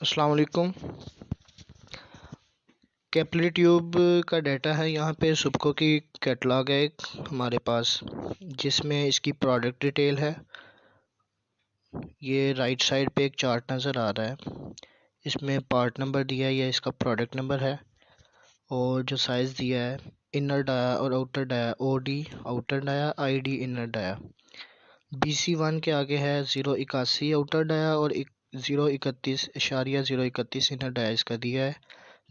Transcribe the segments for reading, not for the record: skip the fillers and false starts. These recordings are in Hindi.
अस्सलाम वालेकुम। कैपिलरी ट्यूब का डाटा है। यहाँ पे सुबको की कैटलॉग है एक हमारे पास, जिसमें इसकी प्रोडक्ट डिटेल है। ये राइट साइड पे एक चार्ट नज़र आ रहा है। इसमें पार्ट नंबर दिया है, यह इसका प्रोडक्ट नंबर है। और जो साइज़ दिया है, इनर डाया और outer dia, OD outer dia, ID inner dia. BC1 के आगे है 081 आउटर डाया और 031.031 इनर डाया इसका दिया है।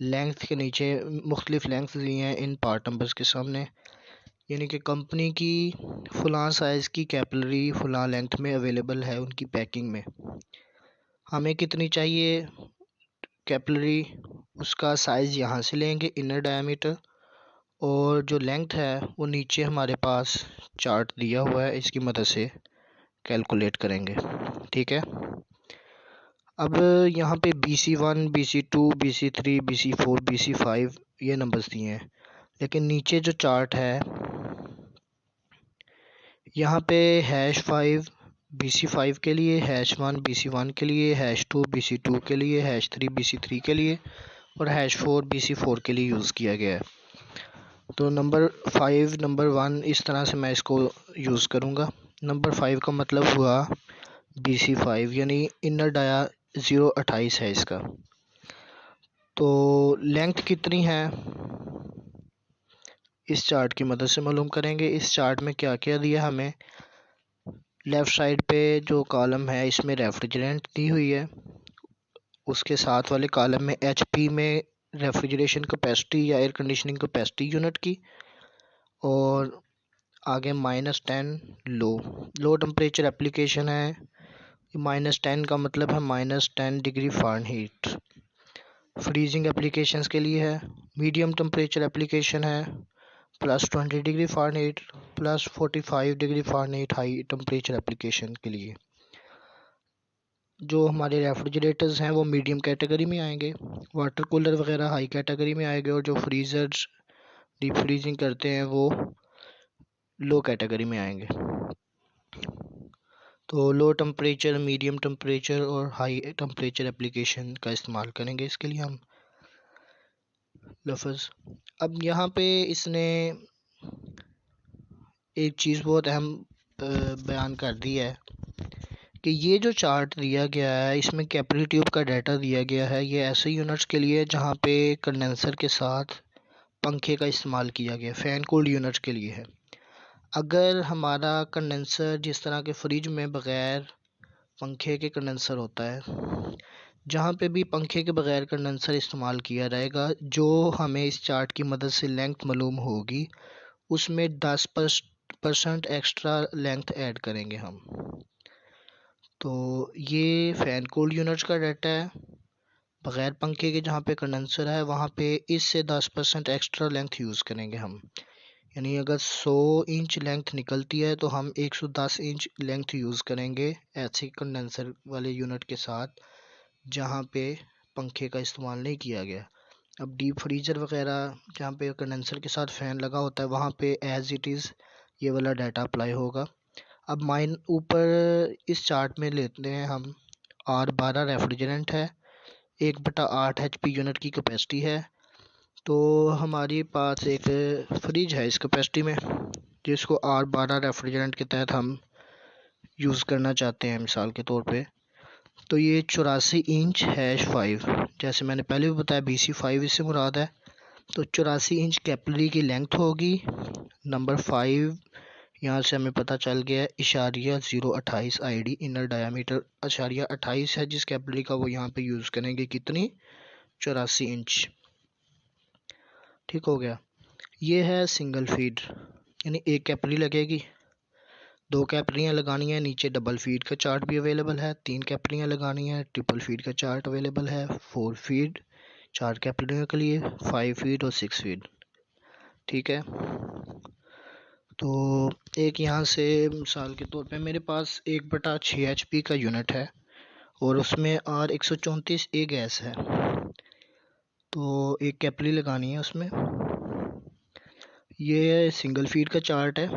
लेंथ के नीचे मुख्तलिफ लेंथ दी हैं इन पार्ट नंबर्स के सामने, यानी कि कंपनी की फ़लाँ साइज़ की कैपिलरी फ़लाँ लेंथ में अवेलेबल है उनकी पैकिंग में। हमें कितनी चाहिए कैपिलरी, उसका साइज़ यहाँ से लेंगे, इनर डायमीटर, और जो लेंथ है वो नीचे हमारे पास चार्ट दिया हुआ है, इसकी मदद से कैलकुलेट करेंगे। ठीक है। अब यहाँ पे BC1, BC2, BC3, BC4, BC5 ये नंबर्स दिए हैं, लेकिन नीचे जो चार्ट है यहाँ पे #5 BC5 के लिए, #1 BC1 के लिए, #2 BC2 के लिए, #3 BC3 के लिए और #4 BC4 के लिए यूज़ किया गया है। तो नंबर 5 नंबर 1 इस तरह से मैं इसको यूज़ करूँगा। नंबर 5 का मतलब हुआ BC5, यानी इनर डाया 028 है इसका। तो लेंथ कितनी है इस चार्ट की मदद से मालूम करेंगे। इस चार्ट में क्या क्या दिया हमें, लेफ़्ट साइड पे जो कॉलम है इसमें रेफ्रिजरेंट दी हुई है, उसके साथ वाले कॉलम में HP में रेफ्रिजरेशन कैपेसिटी या एयर कंडीशनिंग कैपेसिटी यूनिट की, और आगे -10 लो टेम्परेचर एप्लीकेशन है। -10 का मतलब है -10 डिग्री फ़ारेनहीट फ्रीजिंग एप्लीकेशंस के लिए है। मीडियम टेम्परेचर एप्लीकेशन है +20 degree Fahrenheit, +45 degree Fahrenheit high temperature application के लिए। जो हमारे रेफ्रिजरेटर्स हैं वो मीडियम कैटेगरी में आएंगे, वाटर कूलर वगैरह हाई कैटेगरी में आएंगे, और जो फ्रीज़र्स डीप फ्रीजिंग करते हैं वो लो कैटेगरी में आएंगे। तो लो टेम्परेचर, मीडियम टेम्परेचर और हाई टेम्परेचर एप्लीकेशन का इस्तेमाल करेंगे इसके लिए हम लफ्ज़। अब यहाँ पे इसने एक चीज़ बहुत अहम बयान कर दी है कि ये जो चार्ट दिया गया है इसमें कैपिलरी ट्यूब का डाटा दिया गया है, ये ऐसे यूनिट्स के लिए जहाँ पे कंडेंसर के साथ पंखे का इस्तेमाल किया गया, फ़ैन कूल्ड यूनिट्स के लिए है। अगर हमारा कंडेंसर जिस तरह के फ्रिज में बग़ैर पंखे के कंडेंसर होता है, जहाँ पे भी पंखे के बग़ैर कंडेंसर इस्तेमाल किया जाएगा, जो हमें इस चार्ट की मदद से लेंथ मालूम होगी उसमें 10% एक्स्ट्रा लेंथ ऐड करेंगे हम। तो ये फ़ैन कूल्ड यूनिट्स का डाटा है, बग़ैर पंखे के जहाँ पे कंडेंसर है वहाँ पे इससे 10% एक्स्ट्रा लेंथ यूज़ करेंगे हम। यानी अगर 100 इंच लेंथ निकलती है तो हम 110 इंच लेंथ यूज़ करेंगे ऐसे कंडेंसर वाले यूनिट के साथ जहाँ पे पंखे का इस्तेमाल नहीं किया गया। अब डीप फ्रीज़र वगैरह जहाँ पे कंडेंसर के साथ फ़ैन लगा होता है वहाँ पे एज़ इट इज़ ये वाला डाटा अप्लाई होगा। अब माइन ऊपर इस चार्ट में लेते हैं हम, R12 रेफ्रिजरेंट है, 1/8 HP यूनिट की कैपेसिटी है। तो हमारे पास एक फ्रिज है इस कैपेसिटी में, जिसको R12 रेफ्रिजरेंट के तहत हम यूज़ करना चाहते हैं मिसाल के तौर पे। तो ये 84 इंच #5, जैसे मैंने पहले भी बताया BC5 इससे मुराद है। तो 84 इंच कैपिलरी की लेंथ होगी। नंबर 5 यहाँ से हमें पता चल गया, #028 ID इनर डायामीटर #28 है जिस कैपिलरी का, वो यहाँ पे यूज़ करेंगे कितनी, 84 इंच। ठीक हो गया। ये है सिंगल फीड, यानी एक कैपिलरी लगेगी, 2 कैपिलरियाँ लगानी है, नीचे डबल फीड का चार्ट भी अवेलेबल है, 3 कैपिलरियाँ लगानी है, ट्रिपल फीड का चार्ट अवेलेबल है, 4 फीड 4 कैपिलरियों के लिए, 5 फीड और 6 फीड। ठीक है। तो एक यहाँ से मिसाल के तौर पे मेरे पास 1/6 HP का यूनिट है और उसमें R134A गैस है। तो एक कैपिलरी लगानी है उसमें। ये सिंगल फीड का चार्ट है।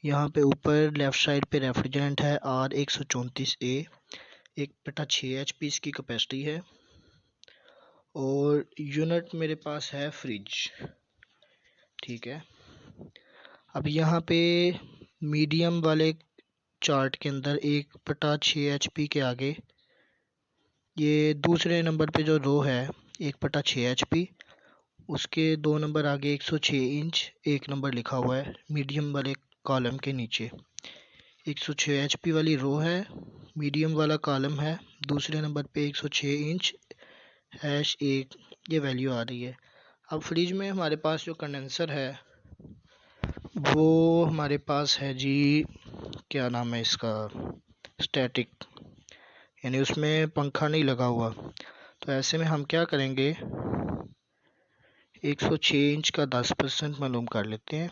यहाँ पे ऊपर लेफ़्ट साइड पे रेफ्रिजरेंट है R134A, 1/6 HP इसकी कैपेसिटी है और यूनिट मेरे पास है फ्रिज। ठीक है, अब यहाँ पे मीडियम वाले चार्ट के अंदर 1/6 HP के आगे ये दूसरे नंबर पे जो रो है 1/6 HP, उसके 2 नंबर आगे 106 इंच 1 नंबर लिखा हुआ है मीडियम वाले कॉलम के नीचे। 106 HP वाली रो है, मीडियम वाला कॉलम है, दूसरे नंबर पे 106 इंच #1 ये वैल्यू आ रही है। अब फ्रिज में हमारे पास जो कंडेंसर है वो हमारे पास है जी, क्या नाम है इसका, स्टैटिक, यानी उसमें पंखा नहीं लगा हुआ। तो ऐसे में हम क्या करेंगे, 106 इंच का 10% मालूम कर लेते हैं,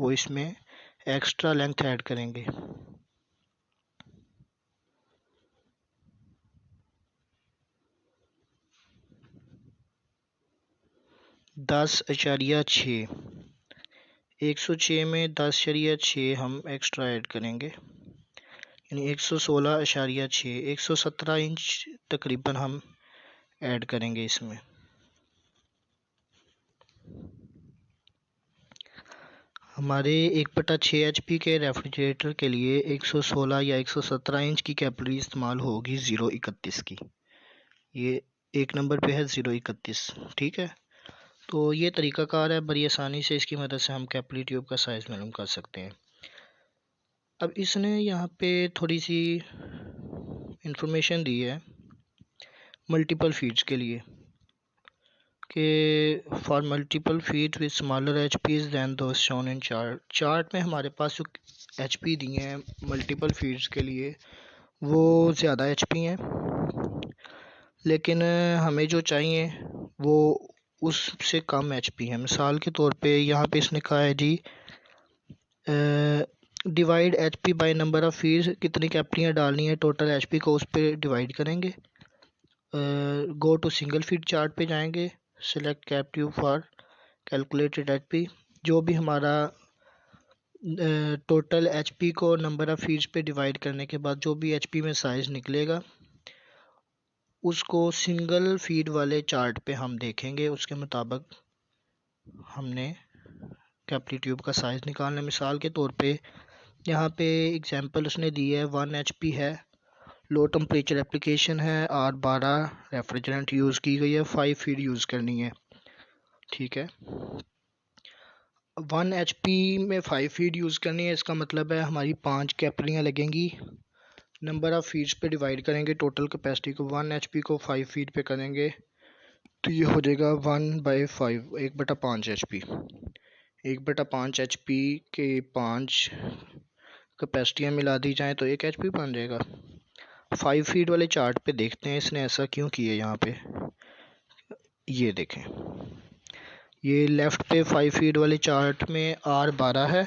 वो इसमें एक्स्ट्रा लेंथ ऐड करेंगे। दस अशारिया 106 में 10.6 हम एक्स्ट्रा ऐड करेंगे, यानी 116.6, 117 इंच तकरीबन हम ऐड करेंगे इसमें। हमारे 1/6 HP के रेफ्रिजरेटर के लिए 116 या 117 इंच की कैपिलरी इस्तेमाल होगी 0.31 की। ये एक नंबर पे है 0.31। ठीक है, तो ये तरीकाकार है, बड़ी आसानी से इसकी मदद से हम कैपिलरी ट्यूब का साइज़ मालूम कर सकते हैं। अब इसने यहाँ पे थोड़ी सी इंफॉर्मेशन दी है मल्टीपल फीड्स के लिए कि for multiple feed with smaller HPs then those shown in chart में हमारे पास जो HP दिए हैं मल्टीपल फीड्स के लिए वो ज़्यादा HP हैं, लेकिन हमें जो चाहिए वो उससे कम HP है। मिसाल के तौर पे यहाँ पे इसने कहा है G divide HP by number of feeds, कितनी कैपिलरियाँ डालनी है टोटल HP को उस पर डिवाइड करेंगे। Go to single feed chart पे जाएंगे, select cap tube for calculated HP, जो भी हमारा टोटल HP को नंबर ऑफ़ फीड्स पे डिवाइड करने के बाद जो भी HP में साइज़ निकलेगा उसको सिंगल फीड वाले चार्ट पे हम देखेंगे, उसके मुताबिक हमने कैपिलरी ट्यूब का साइज़ निकालना है। मिसाल के तौर पे यहाँ पे एग्जांपल उसने दी है 1 HP है, लो टेम्परेचर एप्लीकेशन है, R12 रेफ्रिजरेंट यूज़ की गई है, 5 फीड यूज़ करनी है। ठीक है, 1 HP में 5 फीड यूज़ करनी है, इसका मतलब है हमारी 5 कैपिलरियाँ लगेंगी। नंबर ऑफ़ फीड्स पे डिवाइड करेंगे टोटल कैपेसिटी को, 1 HP को 5 फीड पे करेंगे तो ये हो जाएगा 1/5, 1/5 HP। 1/5 HP के 5 कैपेसिटियाँ मिला दी जाएँ तो 1 HP बन जाएगा। 5 फीड वाले चार्ट पे देखते हैं इसने ऐसा क्यों किया। यहाँ पे ये देखें, ये लेफ़्ट पे 5 फीड वाले चार्ट में R12 है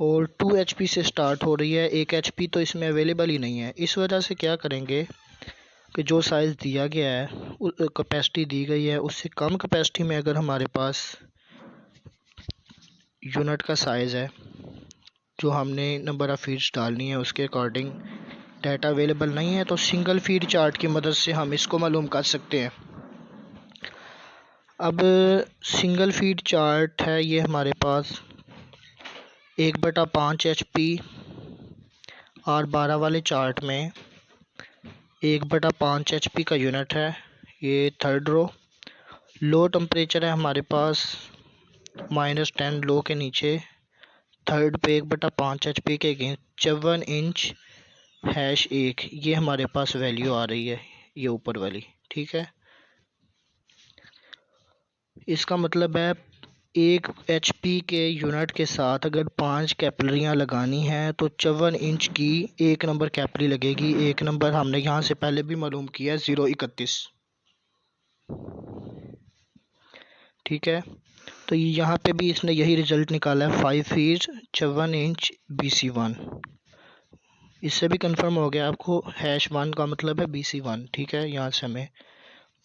और 2 HP से स्टार्ट हो रही है, 1 HP तो इसमें अवेलेबल ही नहीं है। इस वजह से क्या करेंगे कि जो साइज़ दिया गया है, कैपेसिटी दी गई है, उससे कम कैपेसिटी में अगर हमारे पास यूनिट का साइज़ है जो हमने नंबर ऑफ़ फीड्स डालनी है उसके अकॉर्डिंग डाटा अवेलेबल नहीं है, तो सिंगल फीड चार्ट की मदद से हम इसको मालूम कर सकते हैं। अब सिंगल फीड चार्ट है ये हमारे पास 1/5 HP R12 वाले चार्ट में 1/5 HP का यूनिट है। ये थर्ड रो, लो टेम्परेचर है हमारे पास -10 लो के नीचे, थर्ड पे 1/5 HP के अगेंस्ट 54 इंच #1 ये हमारे पास वैल्यू आ रही है, ये ऊपर वाली। ठीक है, इसका मतलब है 1 HP के यूनिट के साथ अगर 5 कैपिलरियाँ लगानी हैं तो 54 इंच की 1 नंबर कैपिलरी लगेगी। 1 नंबर हमने यहाँ से पहले भी मालूम किया 0.31। ठीक है, तो यहाँ पे भी इसने यही रिज़ल्ट निकाला है, 5 फीट 54 इंच BC1। इससे भी कंफर्म हो गया आपको, #1 का मतलब है BC1। ठीक है, यहाँ से हमें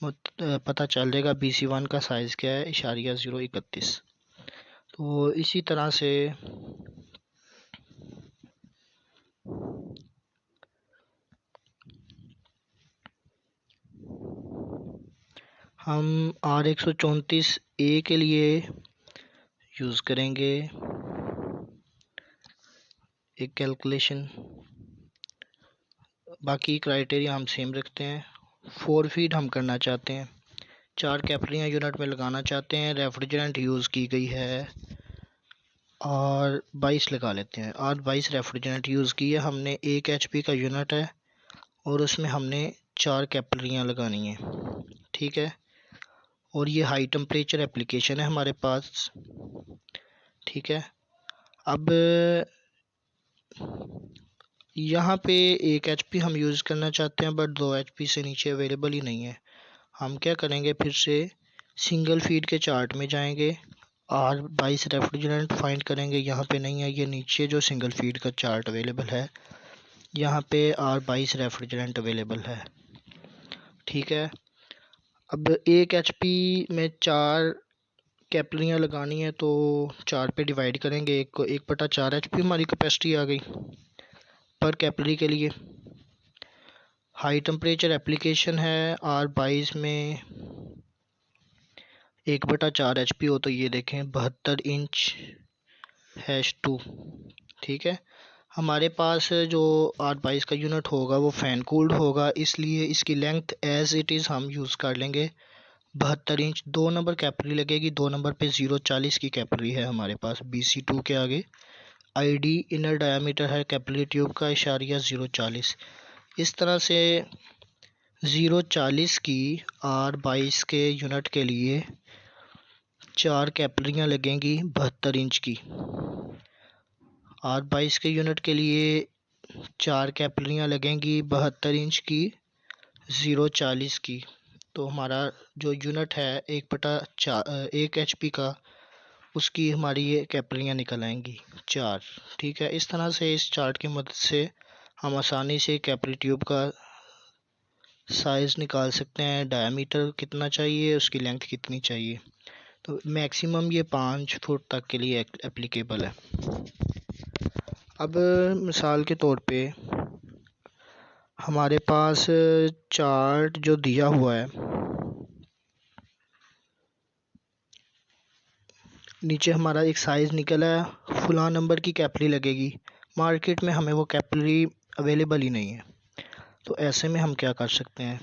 पता चल जाएगा BC1 का साइज़ क्या है, इशारिया 0.31। तो इसी तरह से हम R134A के लिए यूज़ करेंगे एक कैलकुलेशन। बाकी क्राइटेरिया हम सेम रखते हैं। 4 फीड हम करना चाहते हैं, 4 कैपिलरियाँ यूनिट में लगाना चाहते हैं। रेफ्रिजरेंट यूज़ की गई है R22 लगा लेते हैं। R22 रेफ्रिजरेंट यूज़ की है हमने। 1 HP का यूनिट है और उसमें हमने 4 कैपिलरियाँ लगानी है, ठीक है। और ये हाई टेम्परेचर एप्लीकेशन है हमारे पास, ठीक है। अब यहाँ पे 1 HP हम यूज़ करना चाहते हैं, बट 2 HP से नीचे अवेलेबल ही नहीं है। हम क्या करेंगे, फिर से सिंगल फीड के चार्ट में जाएंगे, R22 रेफ्रिजरेंट फाइंड करेंगे। यहाँ पे नहीं है, ये नीचे जो सिंगल फीड का चार्ट अवेलेबल है यहाँ पे R22 रेफ्रिजरेंट अवेलेबल है, ठीक है। अब 1 HP में 4 कैपिलरियाँ लगानी है तो 4 पे डिवाइड करेंगे। 1/4 HP हमारी कैपेसिटी आ गई पर कैपिलरी के लिए। हाई टेम्परेचर एप्लीकेशन है R22 में 1/4 HP हो तो ये देखें 72 इंच /2, ठीक है। हमारे पास जो R22 का यूनिट होगा वो फ़ैन कूल्ड होगा, इसलिए इसकी लेंथ एज इट इज़ हम यूज़ कर लेंगे 72 इंच। 2 नंबर कैपिलरी लगेगी, 2 नंबर पे 040 की कैपिलरी है हमारे पास BC2 के आगे। ID इनर डायामीटर है कैपिलरी ट्यूब का /040। इस तरह से 040 की R22 के यूनिट के लिए 4 कैपिलरियाँ लगेंगी 72 इंच की। R22 के यूनिट के लिए 4 कैपिलरियाँ लगेंगी 72 इंच की 040 की। तो हमारा जो यूनिट है 1 HP का, उसकी हमारी ये कैपिलरियाँ निकल आएंगी 4, ठीक है। इस तरह से इस चार्ट की मदद से हम आसानी से कैपिलरी ट्यूब का साइज़ निकाल सकते हैं, डायमीटर कितना चाहिए, उसकी लेंथ कितनी चाहिए। तो मैक्सिमम ये 5 फुट तक के लिए एप्लीकेबल है। अब मिसाल के तौर पे हमारे पास चार्ट जो दिया हुआ है, नीचे हमारा एक साइज़ निकला है, फुला नंबर की कैपिलरी लगेगी। मार्केट में हमें वो कैपिलरी अवेलेबल ही नहीं है, तो ऐसे में हम क्या कर सकते हैं,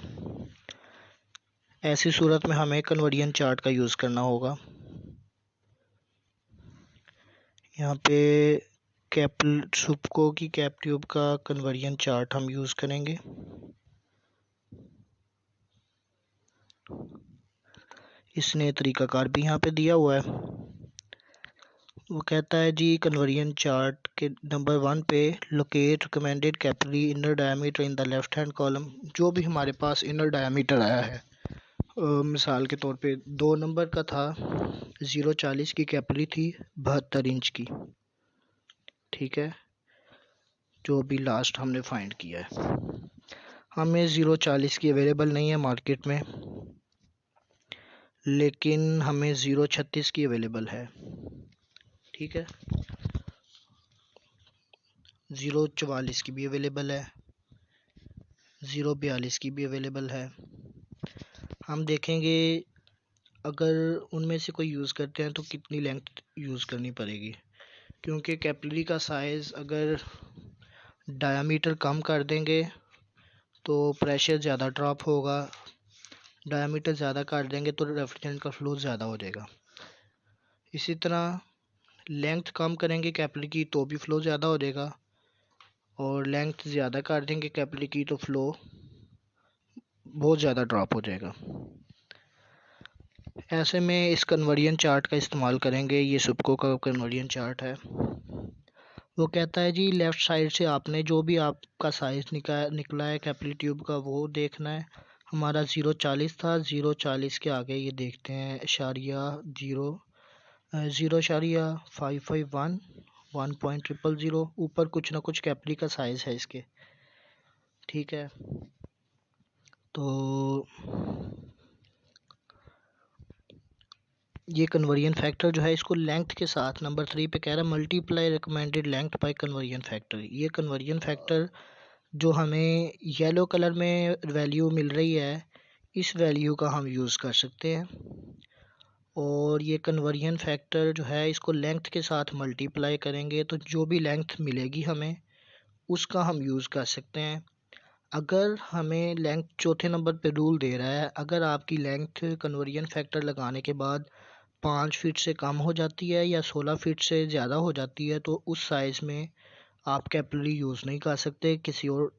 ऐसी सूरत में हमें कन्वर्जन चार्ट का यूज़ करना होगा। यहाँ पे सुपको की कैप ट्यूब का कन्वर्जन चार्ट हम यूज़ करेंगे। इसने तरीकाकार भी यहाँ पे दिया हुआ है। वो कहता है जी कन्वर्जन चार्ट के नंबर 1 पे locate recommended capillary inner diameter in the left hand column. जो भी हमारे पास इनर डायमीटर आया है, मिसाल के तौर पे 2 नंबर का था, 040 की कैपिलरी थी 72 इंच की, ठीक है, जो भी लास्ट हमने फाइंड किया है। हमें 040 की अवेलेबल नहीं है मार्केट में, लेकिन हमें 036 की अवेलेबल है, ठीक है। 044 की भी अवेलेबल है, 042 की भी अवेलेबल है। हम देखेंगे अगर उनमें से कोई यूज़ करते हैं तो कितनी लेंथ यूज़ करनी पड़ेगी, क्योंकि कैपिलरी का साइज़ अगर डायामीटर कम कर देंगे तो प्रेशर ज़्यादा ड्रॉप होगा, डायामीटर ज़्यादा कर देंगे तो रेफ्रिजरेंट का फ्लो ज़्यादा हो जाएगा। इसी तरह लेंथ कम करेंगे कैपिलरी की तो भी फ़्लो ज़्यादा हो जाएगा, और लेंथ ज़्यादा कर देंगे कैपिलरी की तो फ़्लो बहुत ज़्यादा ड्रॉप हो जाएगा। ऐसे में इस कन्वर्जन चार्ट का इस्तेमाल करेंगे। ये सुपको का कन्वर्जन चार्ट है। वो कहता है जी लेफ़्ट साइड से आपने जो भी आपका साइज़ निकला है कैपिलरी ट्यूब का वो देखना है। हमारा 040 था, 040 के आगे ये देखते हैं /0 0.551 1.000 ऊपर कुछ ना कुछ कैपिलरी का साइज़ है इसके, ठीक है। तो ये कन्वर्जन फैक्टर जो है इसको लेंथ के साथ नंबर 3 पे कह रहा है multiply recommended length bye conversion factor. ये कन्वर्जन फैक्टर जो हमें येलो कलर में वैल्यू मिल रही है, इस वैल्यू का हम यूज़ कर सकते हैं। और ये कन्वर्जन फैक्टर जो है इसको लेंथ के साथ मल्टीप्लाई करेंगे तो जो भी लेंथ मिलेगी हमें उसका हम यूज़ कर सकते हैं। अगर हमें लेंथ चौथे नंबर पे रूल दे रहा है, अगर आपकी लेंथ कन्वर्जन फैक्टर लगाने के बाद 5 फीट से कम हो जाती है या 16 फीट से ज़्यादा हो जाती है तो उस साइज़ में आप कैपिलरी यूज़ नहीं कर सकते, किसी और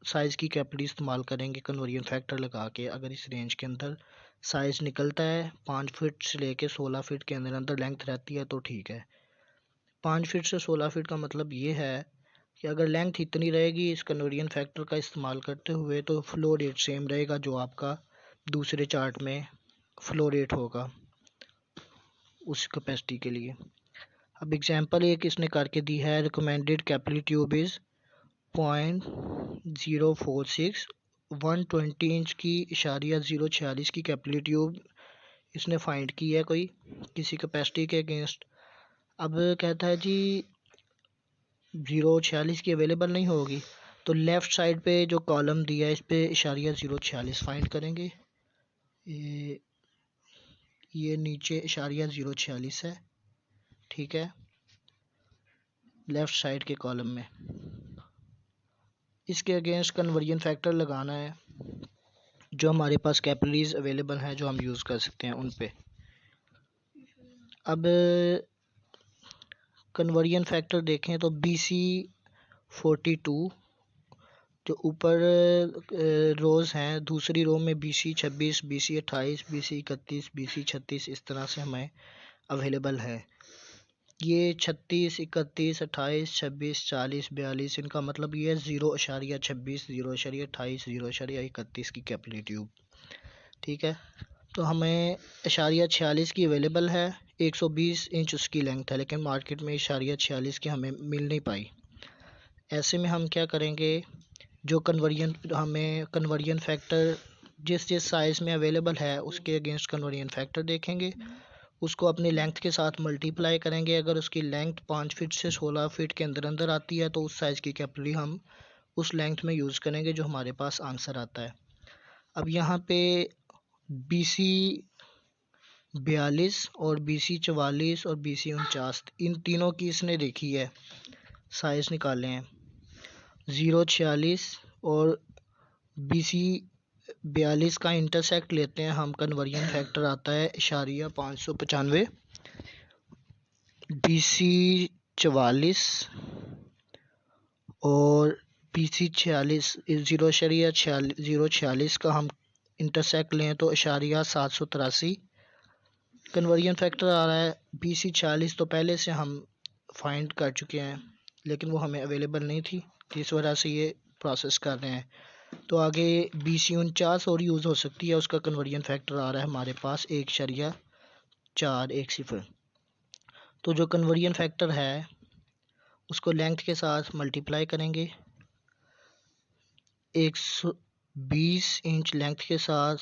साइज़ की कैपिलरी इस्तेमाल करेंगे कन्वर्जन फैक्टर लगा के। अगर इस रेंज के अंदर साइज़ निकलता है 5 फीट से लेके 16 फीट के अंदर अंदर लेंथ रहती है तो ठीक है। 5 फीट से 16 फीट का मतलब ये है कि अगर लेंथ इतनी रहेगी इस कन्वर्जन फैक्टर का इस्तेमाल करते हुए तो फ्लो रेट सेम रहेगा जो आपका दूसरे चार्ट में फ्लो रेट होगा उस कैपेसिटी के लिए। अब एग्जांपल एक इसने करके दी है, recommended capillary tube is 0.046 120 inch की इशारिया 046 की कैपिलरी ट्यूब इसने फाइंड की है कोई किसी कैपेसिटी के अगेंस्ट। अब कहता है जी 046 की अवेलेबल नहीं होगी तो लेफ़्ट साइड पे जो कॉलम दिया है इस पे इशारिया 046 फाइंड करेंगे। ये नीचे इशारिया 046 है, ठीक है, लेफ़्ट साइड के कॉलम में। इसके अगेंस्ट कन्वर्जन फैक्टर लगाना है जो हमारे पास कैपिलरीज अवेलेबल हैं जो हम यूज़ कर सकते हैं उन पे। अब कन्वर्जन फैक्टर देखें तो BC42 जो ऊपर रोज़ हैं, दूसरी रो में BC26 BC28 BC31 BC36 इस तरह से हमें अवेलेबल है। ये 36 31 28 26 40 42 इनका मतलब ये 0.26 0.28 0.31 की कैपिलरी ट्यूब, ठीक है। तो हमें 0.46 की अवेलेबल है, 120 इंच उसकी लेंथ है, लेकिन मार्केट में 0.46 की हमें मिल नहीं पाई। ऐसे में हम क्या करेंगे, जो हमें कन्वर्जन फैक्टर जिस साइज़ में अवेलेबल है उसके अगेंस्ट कन्वर्जन फैक्टर देखेंगे, उसको अपनी लेंथ के साथ मल्टीप्लाई करेंगे। अगर उसकी लेंथ 5 फीट से 16 फीट के अंदर अंदर आती है तो उस साइज़ की कैपिलरी हम उस लेंथ में यूज़ करेंगे जो हमारे पास आंसर आता है। अब यहाँ पे BC42 और BC44 और BC49 इन तीनों की इसने देखी है, साइज़ निकाले हैं। 0.46 और BC42 का इंटरसेक्ट लेते हैं हम, कन्वर्जन फैक्टर आता है इशारिया 595। BC44 और BC46 0.46 का हम इंटरसेक्ट लें तो इशारिया 783 कन्वर्जन फैक्टर आ रहा है। BC40 तो पहले से हम फाइंड कर चुके हैं लेकिन वो हमें अवेलेबल नहीं थी, इस वजह से ये प्रोसेस कर रहे हैं। तो आगे BC49 और यूज़ हो सकती है, उसका कन्वर्जन फैक्टर आ रहा है हमारे पास 1.410। तो जो कन्वर्जन फैक्टर है उसको लेंथ के साथ मल्टीप्लाई करेंगे, 120 इंच लेंथ के साथ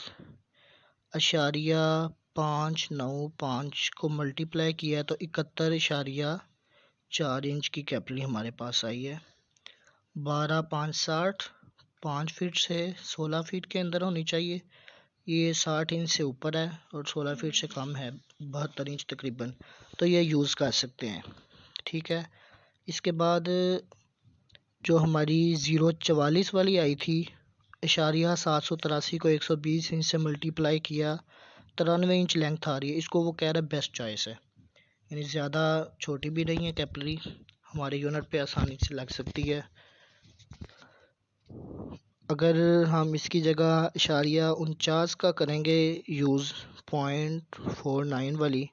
0.595 को मल्टीप्लाई किया तो 71.4 इंच की कैपिलरी हमारे पास आई है। 12.560 5 फीट से 16 फीट के अंदर होनी चाहिए, ये 60 इंच से ऊपर है और 16 फीट से कम है, 72 इंच तकरीबन, तो ये यूज़ कर सकते हैं, ठीक है। इसके बाद जो हमारी 0.44 वाली आई थी, इशारिया 783 को 120 इंच से मल्टीप्लाई किया, 93 इंच लेंथ आ रही है, इसको वो कह रहा है बेस्ट चॉइस है, यानी ज़्यादा छोटी भी नहीं है कैपिलरी, हमारे यूनिट पे आसानी से लग सकती है। अगर हम इसकी जगह इशारिया 49 का करेंगे यूज़ 0.49 वाली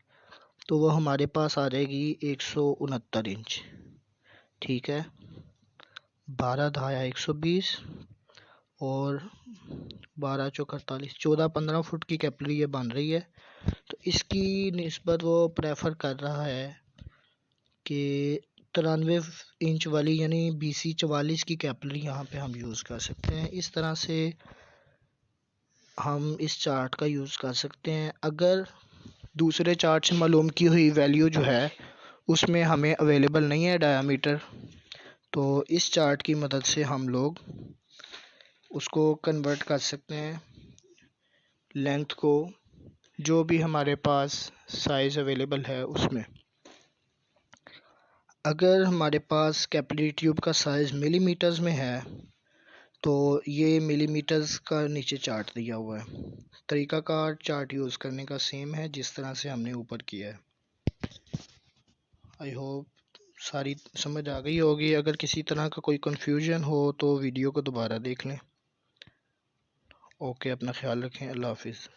तो वो हमारे पास आ जाएगी 169 इंच, ठीक है। 12 धाया 120 और 12 चौक 48, 14-15 फुट की कैपिलरी ये बन रही है। तो इसकी निस्बत वो प्रेफर कर रहा है कि 93 इंच वाली यानी BC44 की कैपिलरी यहाँ पे हम यूज़ कर सकते हैं। इस तरह से हम इस चार्ट का यूज़ कर सकते हैं। अगर दूसरे चार्ट से मालूम की हुई वैल्यू जो है उसमें हमें अवेलेबल नहीं है डायामीटर, तो इस चार्ट की मदद से हम लोग उसको कन्वर्ट कर सकते हैं लेंथ को जो भी हमारे पास साइज़ अवेलेबल है उसमें। अगर हमारे पास कैपिलरी ट्यूब का साइज़ मिलीमीटर्स में है तो ये मिलीमीटर्स का नीचे चार्ट दिया हुआ है। तरीकाकार चार्ट यूज़ करने का सेम है जिस तरह से हमने ऊपर किया है। आई होप सारी समझ आ गई होगी। अगर किसी तरह का कोई कन्फ्यूजन हो तो वीडियो को दोबारा देख लें। ओके, अपना ख्याल रखें। अल्लाह हाफिज़।